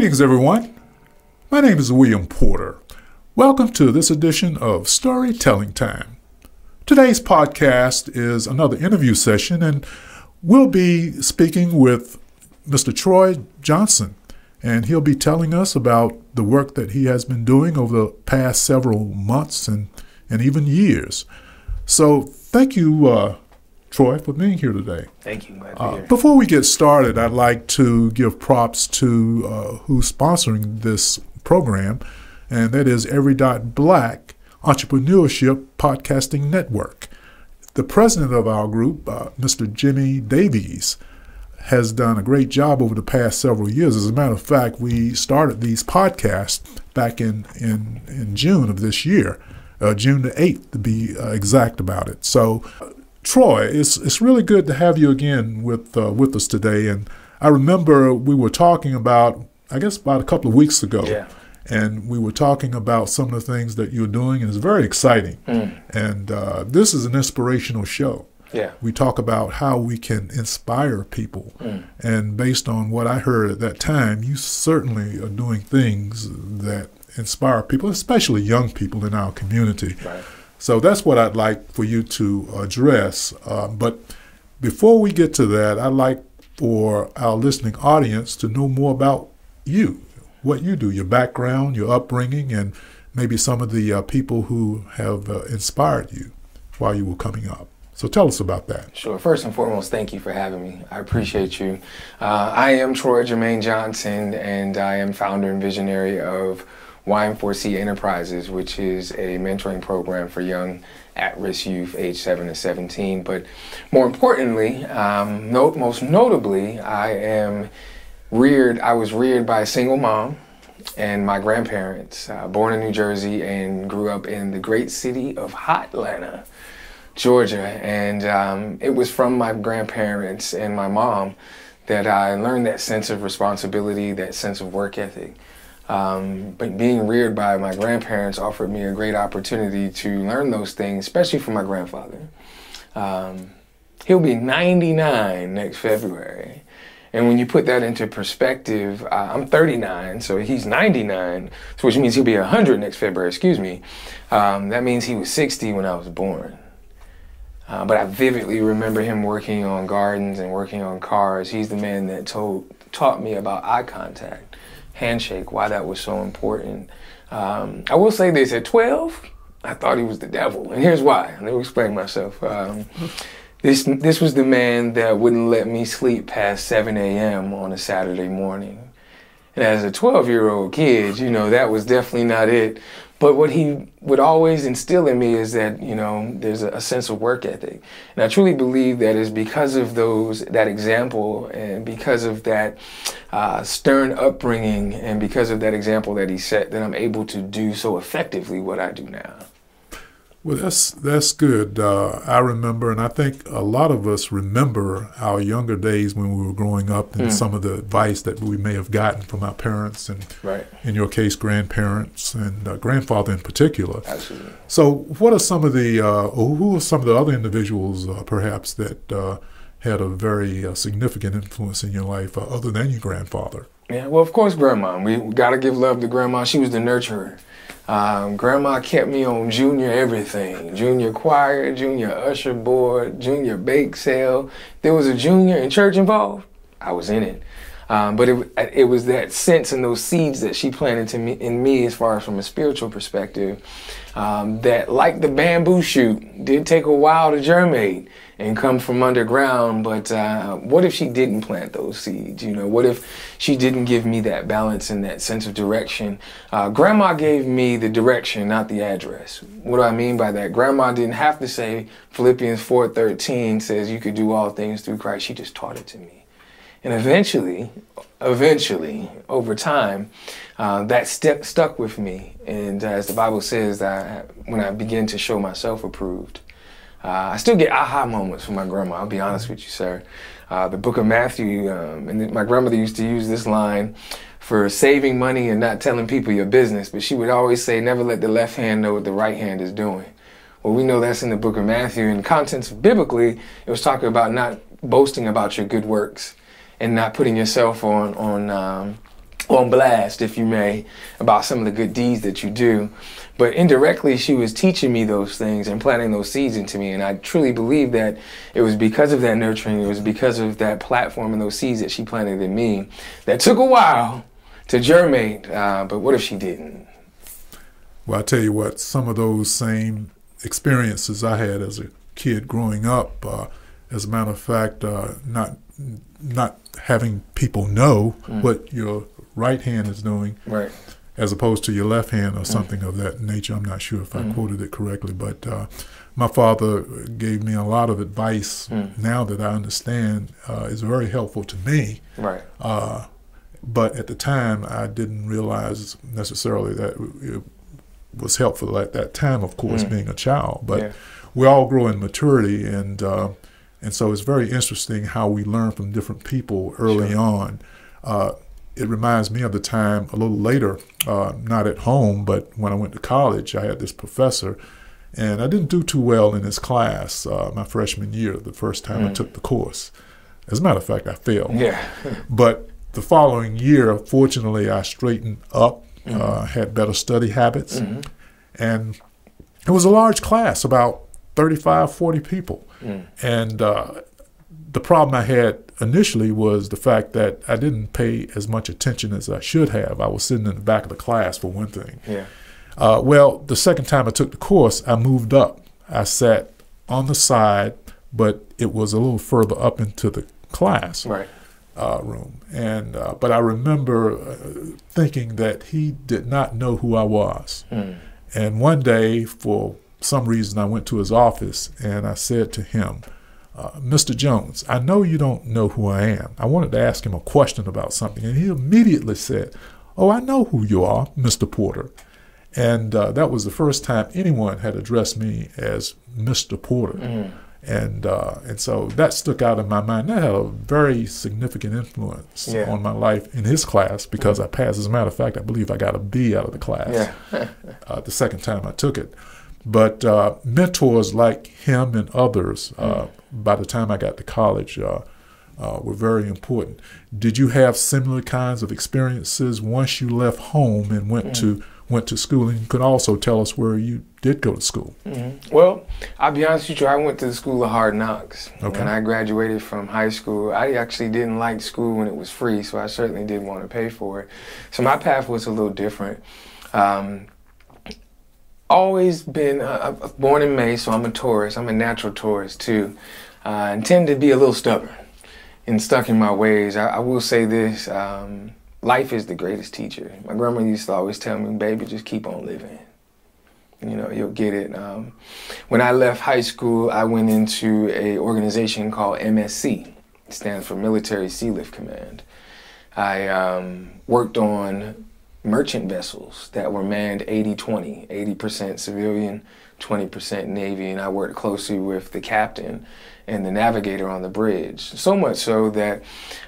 Greetings, everyone. My name is William Porter. Welcome to this edition of Storytelling Time. Today's podcast is another interview session, and we'll be speaking with Mr. Troy Johnson, and he'll be telling us about the work that he has been doing over the past several months and even years. So thank you, Troy, for being here today. Thank you. Glad to be here. Before we get started, I'd like to give props to who's sponsoring this program, and that is Every Dot Black Entrepreneurship Podcasting Network. The president of our group, Mr. Jimmy Davies, has done a great job over the past several years. As a matter of fact, we started these podcasts back in June of this year, June the 8th to be exact about it. So, Troy, it's really good to have you again with us today. And I remember we were talking about a couple of weeks ago. Yeah. And we were talking about some of the things that you're doing, and it's very exciting. And this is an inspirational show. Yeah. We talk about how we can inspire people. And based on what I heard at that time, you certainly are doing things that inspire people, especially young people in our community. Right. So that's what I'd like for you to address. But before we get to that, I'd like for our listening audience to know more about you, what you do, your background, your upbringing, and maybe some of the people who have inspired you while you were coming up. So tell us about that. Sure. First and foremost, thank you for having me. I appreciate you. I am Troy Jermaine Johnson, and I am founder and visionary of Y4C Enterprises, which is a mentoring program for young at-risk youth aged 7 to 17. But more importantly, most notably, I was reared by a single mom and my grandparents, born in New Jersey and grew up in the great city of Hotlanta, Georgia. And it was from my grandparents and my mom that I learned that sense of responsibility, that sense of work ethic. But being reared by my grandparents offered me a great opportunity to learn those things, especially from my grandfather. He'll be 99 next February. And when you put that into perspective, I'm 39, so he's 99, so which means he'll be 100 next February, That means he was 60 when I was born. But I vividly remember him working on gardens and working on cars. He's the man that taught me about eye contact, handshake, why that was so important. I will say this, at 12, I thought he was the devil. And here's why. Let me explain myself. This was the man that wouldn't let me sleep past 7 a.m. on a Saturday morning. And as a 12-year-old kid, that was definitely not it. But what he would always instill in me is that, there's a sense of work ethic. And I truly believe that is because of that example and because of that stern upbringing and because of that example that he set that I'm able to do so effectively what I do now. Well, that's good. I remember, and I think a lot of us remember our younger days when we were growing up and some of the advice that we may have gotten from our parents and, in your case, grandparents and grandfather in particular. Absolutely. So what are some of who are some of the other individuals perhaps that had a very significant influence in your life other than your grandfather? Yeah, well, of course, Grandma. We got to give love to Grandma. She was the nurturer. Grandma kept me on junior everything, junior choir, junior usher board, junior bake sale. There was a junior in church involved, I was in it. But it was that sense and those seeds that she planted in me as far as from a spiritual perspective, that like the bamboo shoot, did take a while to germinate and come from underground. But what if she didn't plant those seeds? What if she didn't give me that balance and that sense of direction? Grandma gave me the direction, not the address. What do I mean by that? Grandma didn't have to say Philippians 4:13 says you could do all things through Christ. She just taught it to me. And eventually, over time, that stuck with me. And as the Bible says, when I begin to show myself approved, I still get aha moments from my grandma. I'll be honest with you, sir. The book of Matthew, and my grandmother used to use this line for saving money and not telling people your business, but she would always say, never let the left hand know what the right hand is doing. Well, we know that's in the book of Matthew. In contents biblically, it was talking about not boasting about your good works and not putting yourself on on blast, if you may, about some of the good deeds that you do. But indirectly, she was teaching me those things and planting those seeds into me. And I truly believe that it was because of that nurturing, it was because of that platform and those seeds that she planted in me that took a while to germinate. But what if she didn't? Well, I tell you what, some of those same experiences I had as a kid growing up, as a matter of fact, not having people know what your right hand is doing, right, as opposed to your left hand or something of that nature. I'm not sure if I quoted it correctly, but my father gave me a lot of advice now that I understand is very helpful to me. Right. But at the time, I didn't realize necessarily that it was helpful at that time, of course, being a child. But we all grow in maturity, and so it's very interesting how we learn from different people early on. It reminds me of the time a little later, not at home, but when I went to college, I had this professor, and I didn't do too well in his class my freshman year, the first time I took the course. As a matter of fact, I failed. Yeah. But the following year, fortunately, I straightened up, had better study habits, and it was a large class, about 35, 40 people. And the problem I had initially was the fact that I didn't pay as much attention as I should have. I was sitting in the back of the class, for one thing. Yeah. Well, the second time I took the course, I moved up. I sat on the side, but it was a little further up into the class room. And but I remember thinking that he did not know who I was. And one day, for some reason, I went to his office and I said to him, Mr. Jones, I know you don't know who I am. I wanted to ask him a question about something. And he immediately said, oh, I know who you are, Mr. Porter. And that was the first time anyone had addressed me as Mr. Porter. And so that stuck out in my mind. That had a very significant influence on my life in his class, because I passed. As a matter of fact, I believe I got a B out of the class the second time I took it. But mentors like him and others, by the time I got to college, were very important. Did you have similar kinds of experiences once you left home and went to school? And you could also tell us where you did go to school. Well, I'll be honest with you, I went to the School of Hard Knocks. Okay. When I graduated from high school, I actually didn't like school when it was free, so I certainly didn't want to pay for it. So my path was a little different. Always been born in May, so I'm a Taurus. I'm a natural Taurus too, and tend to be a little stubborn and stuck in my ways. I will say this, life is the greatest teacher. My grandma used to always tell me, baby, just keep on living. You know, you'll get it. When I left high school, I went into an organization called MSC. It stands for Military Sea Lift Command. I worked on merchant vessels that were manned 80-20, 80% civilian, 20% Navy, and I worked closely with the captain and the navigator on the bridge. So much so that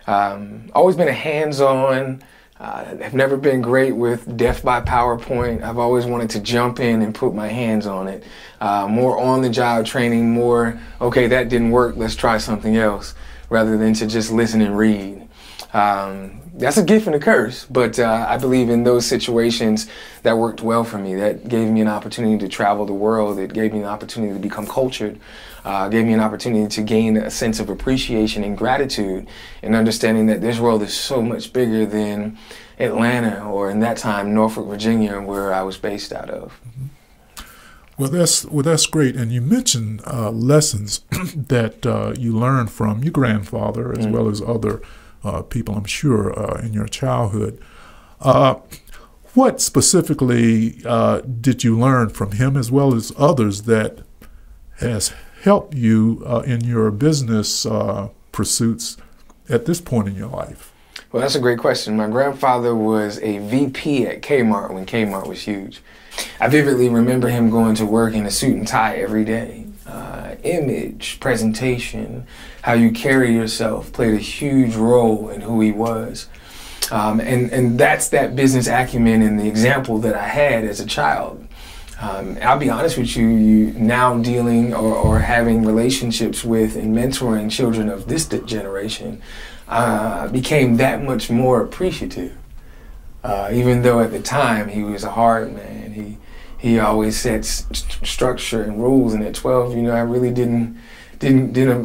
always been a hands-on. I've never been great with death by PowerPoint. I've always wanted to jump in and put my hands on it. More on-the-job training, more, okay, that didn't work, let's try something else, rather than to just listen and read. That's a gift and a curse, but I believe in those situations that worked well for me. That gave me an opportunity to travel the world. It gave me an opportunity to become cultured. Gave me an opportunity to gain a sense of appreciation and gratitude, and understanding that this world is so much bigger than Atlanta, or in that time, Norfolk, Virginia, where I was based out of. Well, that's great. And you mentioned lessons that you learned from your grandfather as well as other people, I'm sure, in your childhood. What specifically did you learn from him as well as others that has helped you in your business pursuits at this point in your life? Well, that's a great question. My grandfather was a VP at Kmart when Kmart was huge. I vividly remember him going to work in a suit and tie every day. Image, presentation, how you carry yourself played a huge role in who he was. And that's that business acumen and the example that I had as a child. I'll be honest with you, now dealing or having relationships with and mentoring children of this generation, became that much more appreciative Even though at the time he was a hard man, he always set structure and rules, and at 12, I really didn't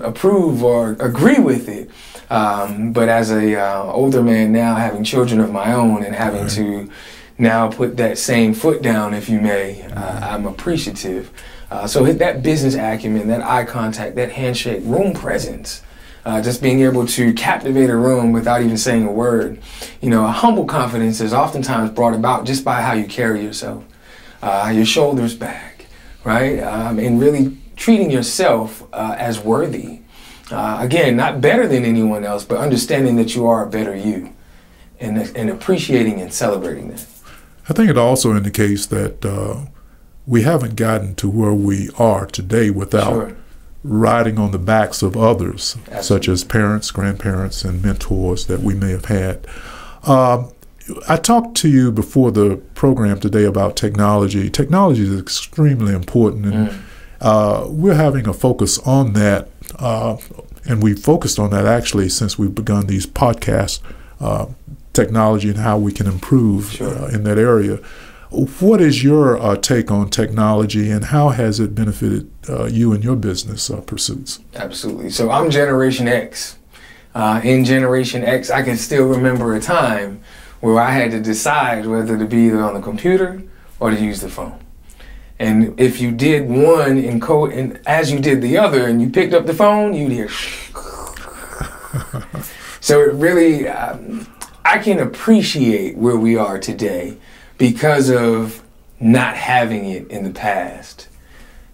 approve or agree with it. But as a older man now, having children of my own and having to now put that same foot down, if you may, I'm appreciative. So that business acumen, that eye contact, that handshake, room presence, just being able to captivate a room without even saying a word. A humble confidence is oftentimes brought about just by how you carry yourself, your shoulders back, right? And really treating yourself as worthy. Again, not better than anyone else, but understanding that you are a better you, and appreciating and celebrating that. I think it also indicates that we haven't gotten to where we are today without riding on the backs of others, such as parents, grandparents, and mentors that we may have had. I talked to you before the program today about technology. Technology is extremely important, and we're having a focus on that, and we've focused on that actually since we've begun these podcasts, technology and how we can improve in that area. What is your take on technology, and how has it benefited you in your business pursuits? Absolutely. So I'm Generation X. In Generation X, I can still remember a time where I had to decide whether to be either on the computer or to use the phone. And if you did one in code, and as you did the other, and you picked up the phone, you'd hear. So it really, I can appreciate where we are today because of not having it in the past.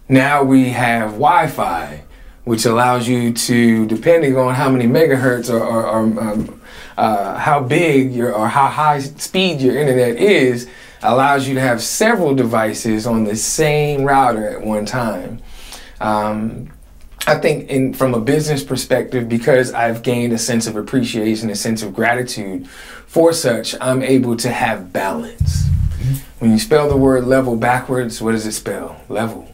Now we have Wi-Fi, which allows you to, depending on how many megahertz or how big or how high speed your internet is, allows you to have several devices on the same router at one time. I think from a business perspective, because I've gained a sense of appreciation, a sense of gratitude for such, I'm able to have balance. When you spell the word level backwards, what does it spell? Level.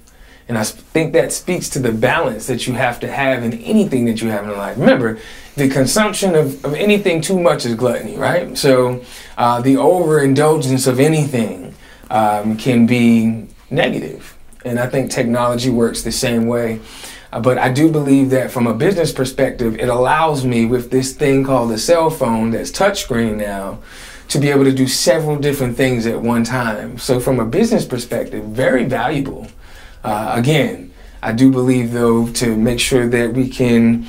And I think that speaks to the balance that you have to have in anything that you have in life. Remember, the consumption of anything too much is gluttony, right? So the overindulgence of anything can be negative. And I think technology works the same way. But I do believe that from a business perspective, it allows me with this thing called the cell phone that's touchscreen now to be able to do several different things at one time. So from a business perspective, very valuable. Again, I do believe, though, to make sure that we can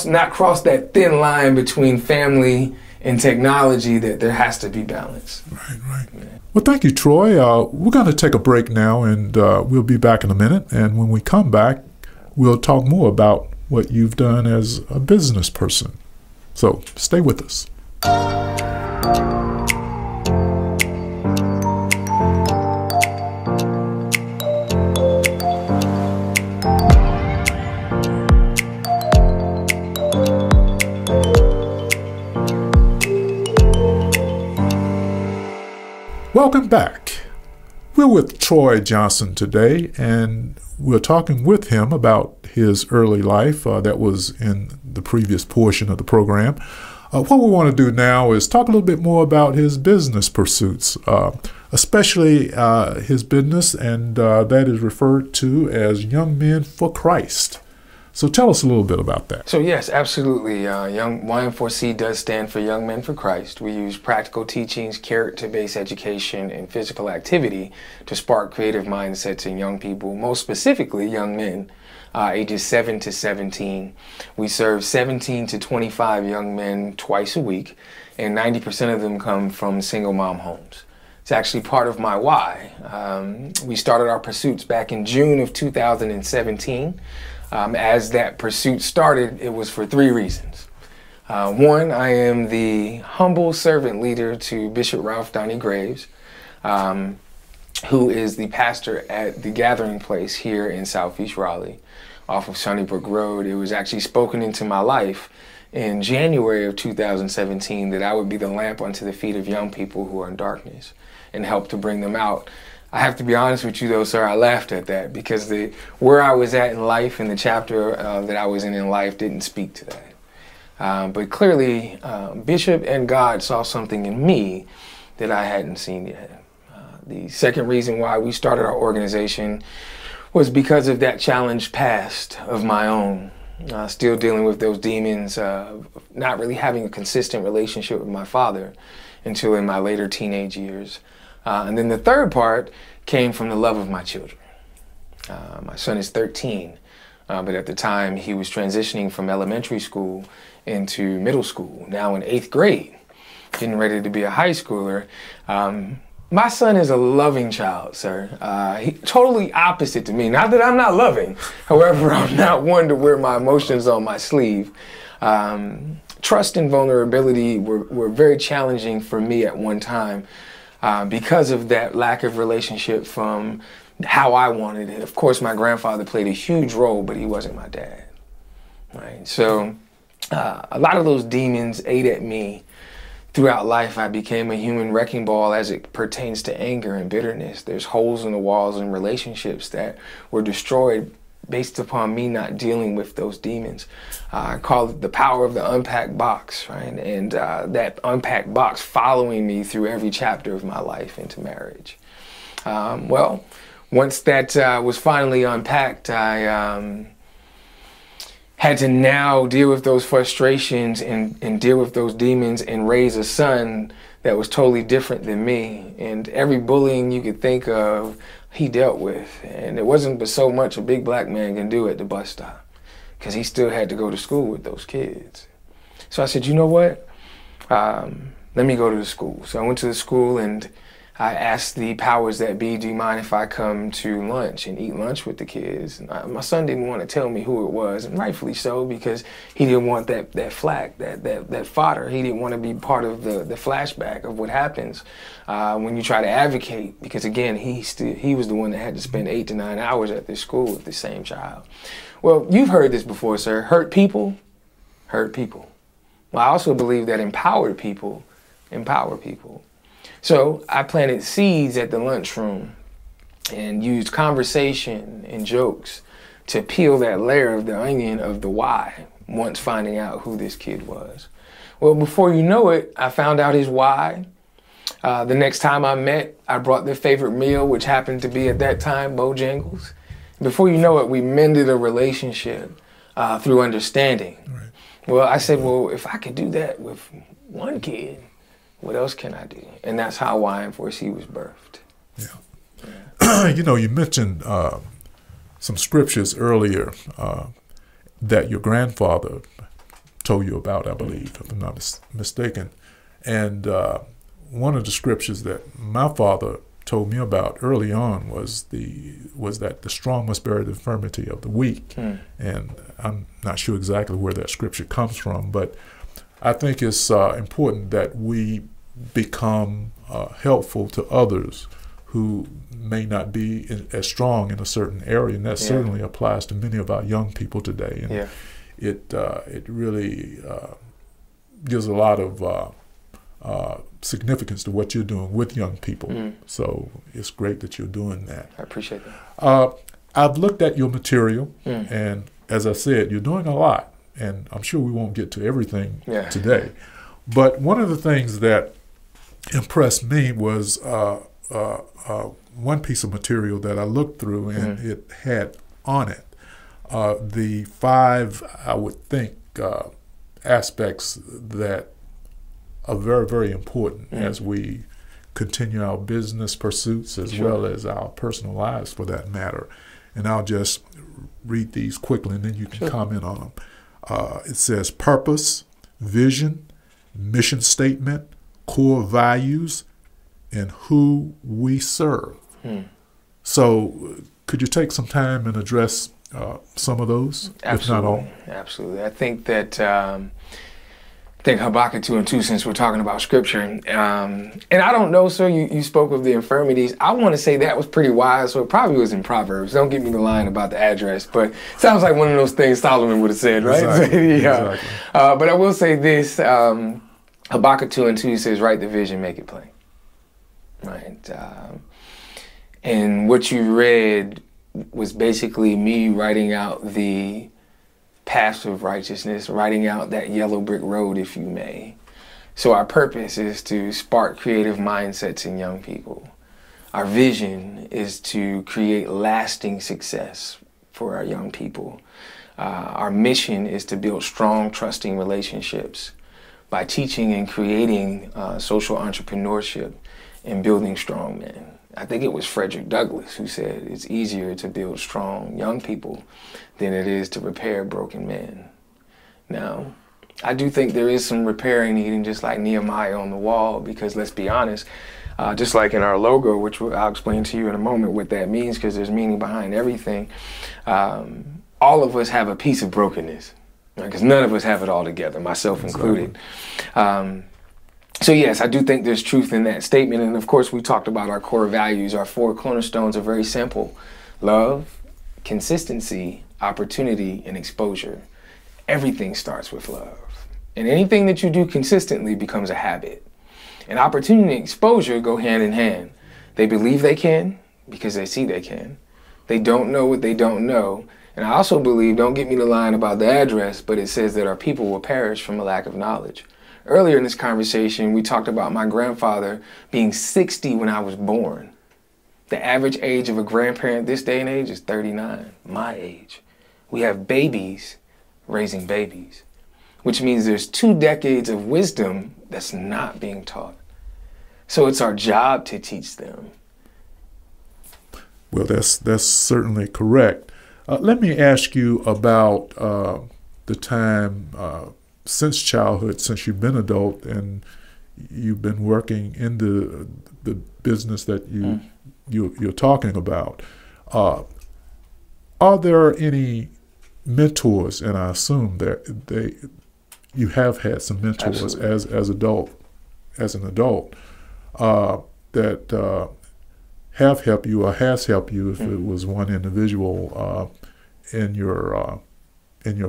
not cross that thin line between family and technology, that there has to be balance. Right. Yeah. Well, thank you, Troy. We're going to take a break now, and we'll be back in a minute. And when we come back, we'll talk more about what you've done as a business person. So stay with us. Welcome back. We're with Troy Johnson today, and we're talking with him about his early life. That was in the previous portion of the program. What we want to do now is talk a little bit more about his business pursuits, especially his business, and that is referred to as Young Men for Christ. So tell us a little bit about that. So yes, absolutely. YM4C does stand for Young Men for Christ. We use practical teachings, character-based education, and physical activity to spark creative mindsets in young people, most specifically young men, ages 7 to 17. We serve 17 to 25 young men twice a week, and 90% of them come from single mom homes. It's actually part of my why. We started our pursuits back in June of 2017. As that pursuit started, it was for 3 reasons. One, I am the humble servant leader to Bishop Ralph Donnie Graves, who is the pastor at the Gathering Place here in Southeast Raleigh, off of Sunnybrook Road. It was actually spoken into my life in January of 2017 that I would be the lamp unto the feet of young people who are in darkness and help to bring them out. I have to be honest with you, though, sir, I laughed at that because where I was at in life and the chapter that I was in life didn't speak to that. But clearly, Bishop and God saw something in me that I hadn't seen yet. The second reason why we started our organization was because of that challenged past of my own. Still dealing with those demons, not really having a consistent relationship with my father until in my later teenage years. And then the third part came from the love of my children. My son is 13, but at the time he was transitioning from elementary school into middle school, now in 8th grade, getting ready to be a high schooler. My son is a loving child, sir. He totally opposite to me. Not that I'm not loving. However, I'm not one to wear my emotions on my sleeve. Trust and vulnerability were very challenging for me at one time because of that lack of relationship from how I wanted it. Of course, my grandfather played a huge role, but he wasn't my dad. Right? So a lot of those demons ate at me. Throughout life, I became a human wrecking ball as it pertains to anger and bitterness. There's holes in the walls and relationships that were destroyed based upon me not dealing with those demons. I call it the power of the unpacked box, right? And that unpacked box following me through every chapter of my life into marriage. Well, once that was finally unpacked, I had to now deal with those frustrations and deal with those demons and raise a son that was totally different than me. And every bullying you could think of, he dealt with. And it wasn't but so much a big black man can do at the bus stop, because he still had to go to school with those kids. So I said, you know what? Let me go to the school. So I went to the school and I asked the powers that be, do you mind if I come to lunch and eat lunch with the kids? My son didn't want to tell me who it was, and rightfully so, because he didn't want that flack, that fodder. He didn't want to be part of the flashback of what happens when you try to advocate, because again, he was the one that had to spend 8 to 9 hours at this school with the same child. Well, you've heard this before, sir. Hurt people, hurt people. Well, I also believe that empowered people empower people. So I planted seeds at the lunchroom and used conversation and jokes to peel that layer of the onion of the why, once finding out who this kid was. Well, before you know it, I found out his why. The next time I met, I brought their favorite meal, which happened to be at that time Bojangles. Before you know it, we mended a relationship through understanding. Right. Well, I said, well, if I could do that with one kid, what else can I do? And that's how Y4C was birthed. Yeah. You know, you mentioned some scriptures earlier that your grandfather told you about, I believe, if I'm not mistaken. And one of the scriptures that my father told me about early on was that the strong must bear the infirmity of the weak. And I'm not sure exactly where that scripture comes from, but I think it's important that we become helpful to others who may not be as strong in a certain area, and that certainly applies to many of our young people today. And it really gives a lot of significance to what you're doing with young people. So it's great that you're doing that. I appreciate that. I've looked at your material, and as I said, you're doing a lot, and I'm sure we won't get to everything today. But one of the things that impressed me was one piece of material that I looked through, and it had on it the 5, I would think, aspects that are very, very important as we continue our business pursuits as well as our personal lives, for that matter. And I'll just read these quickly, and then you can comment on them. It says purpose, vision, mission statement, core values, and who we serve. So could you take some time and address some of those, if not all? Absolutely. I think that Habakkuk 2:2, since we're talking about scripture, and I don't know, sir, you spoke of the infirmities. I want to say that was pretty wise, so it probably was in Proverbs. Don't give me the line about the address, but it sounds like one of those things Solomon would have said, right? Exactly. Exactly. But I will say this, Habakkuk 2:2 says, write the vision, make it plain. Right? And what you read was basically me writing out the paths of righteousness, writing out that yellow brick road, if you may. So our purpose is to spark creative mindsets in young people. Our vision is to create lasting success for our young people. Our mission is to build strong, trusting relationships by teaching and creating social entrepreneurship and building strong men. I think it was Frederick Douglass who said it's easier to build strong young people than it is to repair broken men. Now, I do think there is some repairing needed, just like Nehemiah on the wall, because let's be honest, just like in our logo, which I'll explain to you in a moment what that means, because there's meaning behind everything, all of us have a piece of brokenness, because none of us have it all together, myself included. So yes, I do think there's truth in that statement. And of course, we talked about our core values. Our 4 cornerstones are very simple: love, consistency, opportunity, and exposure. Everything starts with love. And anything that you do consistently becomes a habit. And opportunity and exposure go hand in hand. They believe they can because they see they can. They don't know what they don't know. And I also believe, don't get me to line about the address, but it says that our people will perish from a lack of knowledge. Earlier in this conversation, we talked about my grandfather being 60 when I was born. The average age of a grandparent this day and age is 39, my age. We have babies raising babies, which means there's 2 decades of wisdom that's not being taught. So it's our job to teach them. Well, that's certainly correct. Let me ask you about the time since childhood, since you've been adult and you've been working in the business that you're talking about. Are there any mentors, and I assume that you have had some mentors as an adult that have helped you or has helped you, if it was one individual, in your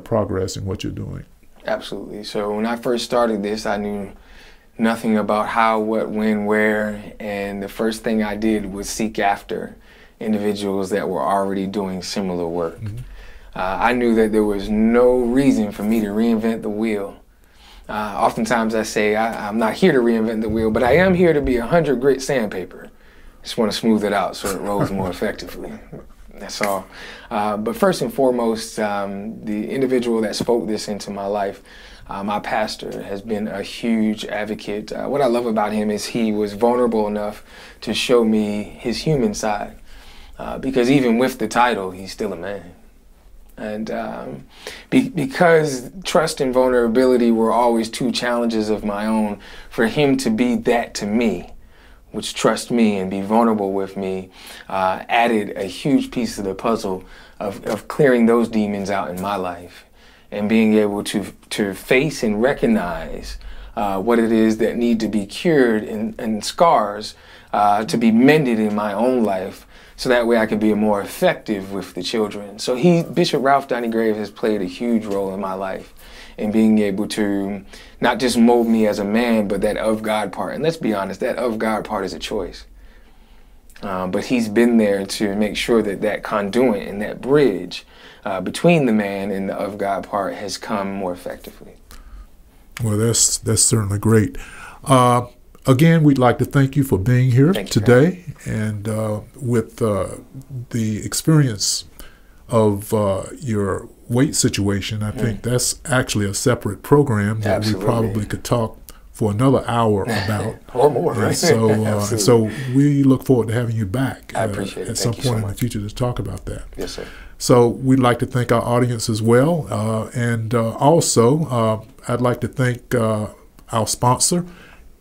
progress in what you're doing? Absolutely. So when I first started this, I knew nothing about how, what, when, where, and the first thing I did was seek after individuals that were already doing similar work. I knew that there was no reason for me to reinvent the wheel. Oftentimes I say I'm not here to reinvent the wheel, but I am here to be 100 grit sandpaper. Just want to smooth it out so it rolls more effectively. That's all. But first and foremost, the individual that spoke this into my life, my pastor, has been a huge advocate. What I love about him is he was vulnerable enough to show me his human side, because even with the title, he's still a man. And because trust and vulnerability were always 2 challenges of my own, for him to be that to me, which trust me and be vulnerable with me, added a huge piece of the puzzle of clearing those demons out in my life and being able to face and recognize what it is that need to be cured and scars to be mended in my own life, so that way I can be more effective with the children. So Bishop Ralph Donnie Graves has played a huge role in my life in being able to not just mold me as a man, but that of God part. And let's be honest, that of God part is a choice. But he's been there to make sure that that conduit and that bridge between the man and the of God part has come more effectively. Well, that's certainly great. Again, we'd like to thank you for being here today. And with the experience of your weight situation, I think that's actually a separate program that we probably could talk for another hour about. Or more, right? So we look forward to having you back I appreciate it. at some point in the future to talk about that. Yes, sir. So we'd like to thank our audience as well. And also, I'd like to thank our sponsor,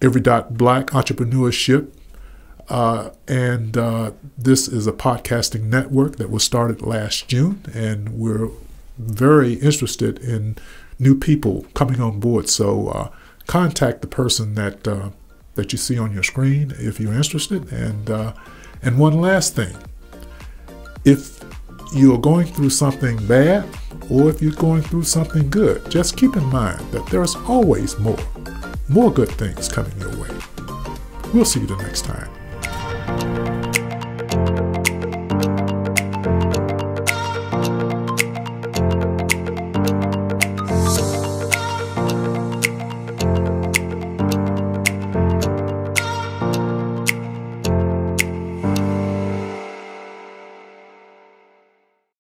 Every Black Entrepreneurship. And this is a podcasting network that was started last June, and we're very interested in new people coming on board. So contact the person that you see on your screen if you're interested. And one last thing, if you're going through something bad or if you're going through something good, just keep in mind that there's always more good things coming your way. We'll see you the next time.